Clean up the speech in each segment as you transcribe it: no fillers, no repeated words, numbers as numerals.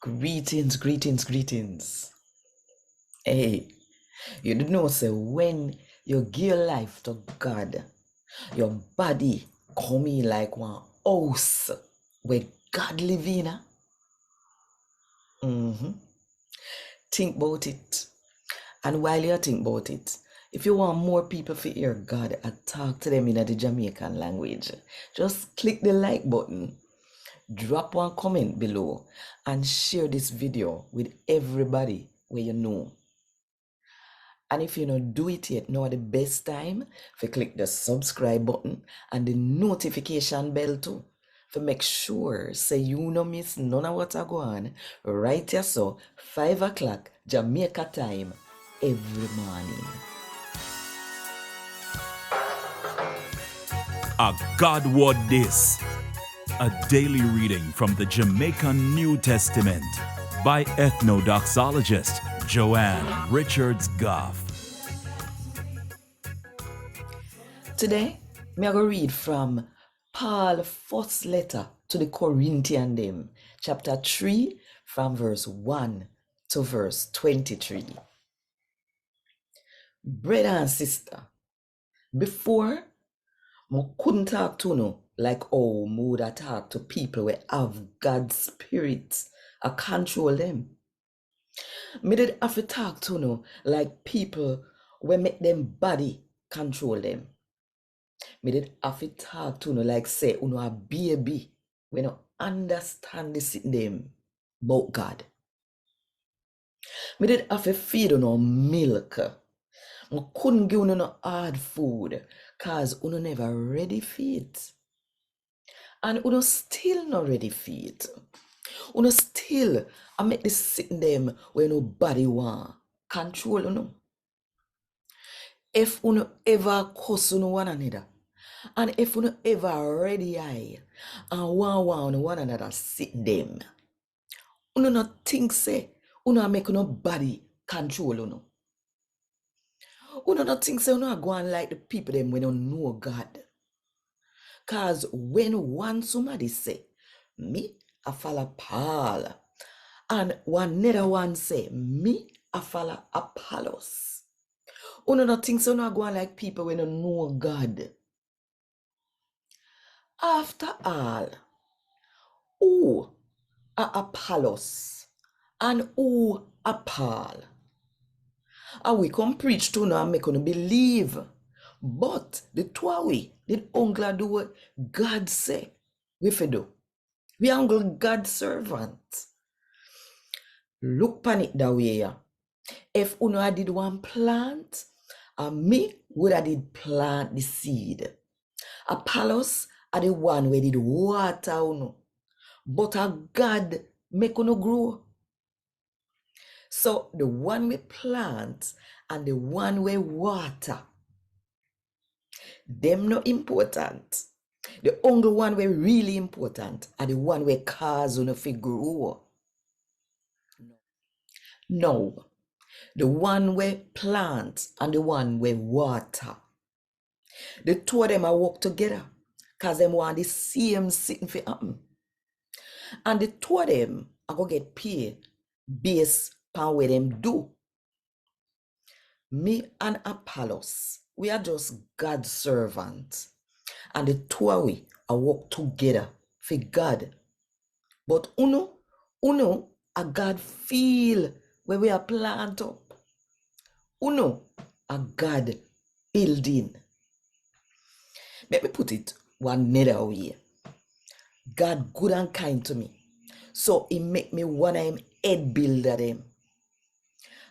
Greetings, greetings, greetings. Hey, you do know, say, when you give your life to God, your body come in like one house where God live in. Think about it. And while you think about it, if you want more people to hear God and talk to them in the Jamaican language, just click the like button, drop one comment below, and share this video with everybody where you know. And if you don't do it yet, now the best time for click the subscribe button and the notification bell too. For make sure say you no miss none of what I go on right here so 5 o'clock Jamaica time every morning. A God Word This, a daily reading from the Jamaican New Testament by ethnodoxologist Joanne Richards Goffe. Today, me I go read from Paul's first letter to the Corinthian them, chapter 3 from verse 1 to verse 23. Brother and sister, before I couldn't talk to no like how I would talk to people who have God's spirit I control them. Me did have to talk to no like people who make them body control them. Me did have to talk to no like say uno a baby when you understand this in them about God. Me did have to feed no milk. I couldn't give uno no hard food cause uno never ready feed. And uno still not ready feed. Uno still I make this sitting them where nobody want control uno. If uno ever cuss uno one another, and if uno ever ready eye and one another sit them, uno not think say uno make no body control uno. Uno not think say uno go on like the people them when don't know God. Cause when one somebody say, me I follow Paul, and one another one say, me I follow Apollos. Uno not think so uno go on like people when don't know God. After all, who are Apollos and who are Paul? And we come preach to now and make you believe. But the two of we did only do what God say we fi do. We are only God's servant. Look pan it that way. If uno had did one plant, and me would have did plant the seed. Apollos are the one where did water uno. But a God make uno grow. So the one we plant and the one we water, them not important. The only one we really important are the one we cause uno fi grow. No, the one we plant and the one we water. The two of them are work together because them want the same thing for happen. And the two of them are going to get paid based on what them do. Me and Apollos, we are just God's servants. And the two of we are work together for God. But uno, a God feel where we are plant up. Uno, a God building. Let me put it one another way. God good and kind to me. So he make me one of him head builder them.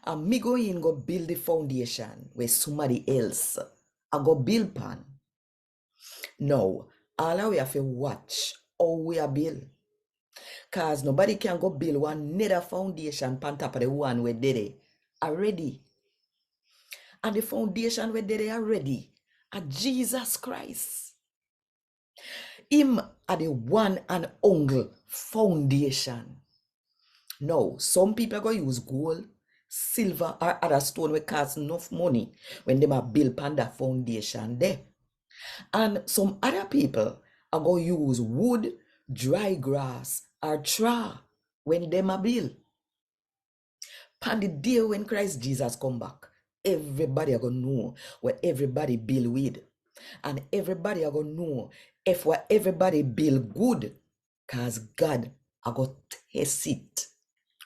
And me go in go build the foundation where somebody else I go build pan. Now, all we have to watch how we are build. Cause nobody can go build one nether foundation pan top of the one we did it already. And the foundation we did it already are Jesus Christ. Him are the one and only foundation. Now, some people are going to use gold, silver, or other stone we cost enough money when they might build upon that foundation there. And some other people are going to use wood, dry grass, or straw when them a build. On the day when Christ Jesus come back, everybody are gonna know what everybody build with. And everybody are gonna know if what everybody build good, cause God are gonna test it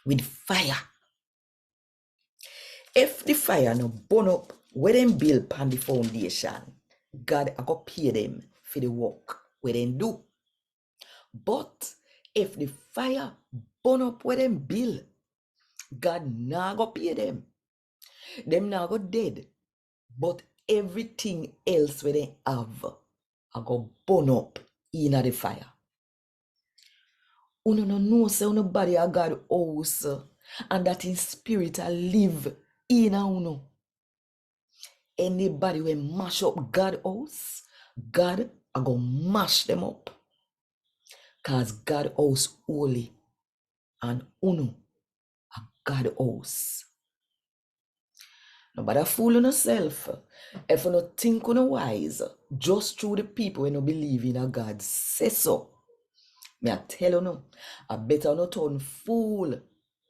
with fire. If the fire no burn up where them build upon the foundation, God are gonna pay them for the work where they do. But if the fire burn up where them build, God not gonna pay them. Them not go dead. But everything else where they have are gonna burn up in the fire. Uno no know say uno body a God house and that in spirit a live in a uno. Anybody will mash up God house, God a go mash them up. Cause God house holy and uno a God house. Nobody fool on yourself. If you not think on wise, just through the people when you believe in a God say so. Me I tell you no, I better not turn fool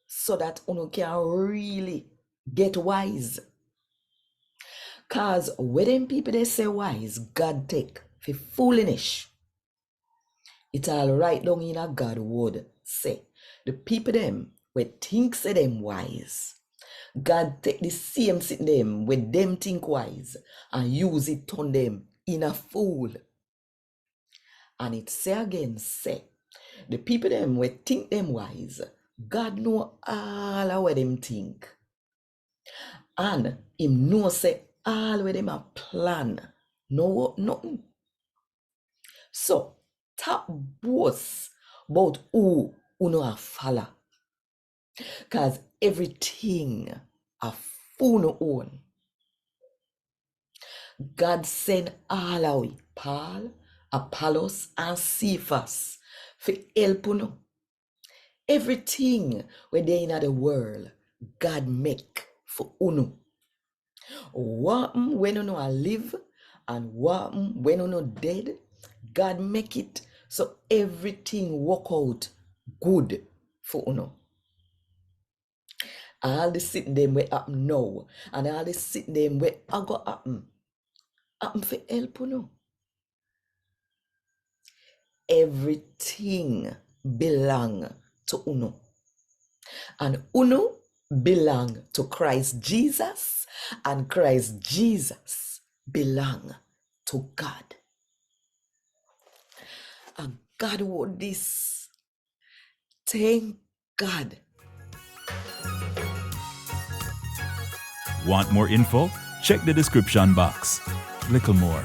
so that you can really get wise. Cause when them people they say wise, God take for foolishness. It all right down in a God word say. The people them we think say them wise. God take the same thing them with them think wise and use it on them in a fool. And it say again, say, the people them we think them wise, God know all of what them think. And him know say all what them a plan. No nothing. So tap boast about who know a follow. Cause everything a fool own. God send all away, Paul, Apollos, and Cephas for help you. Everything where they in the world, God make for uno. What when you are live and what when you are dead, God make it so everything work out good for uno. All the sitting them way happen now, and all the sitting them way I go happen for help uno. Everything belong to uno. And uno belong to Christ Jesus, and Christ Jesus belong to God. And God want this. Thank God. Want more info? Check the description box. Little more.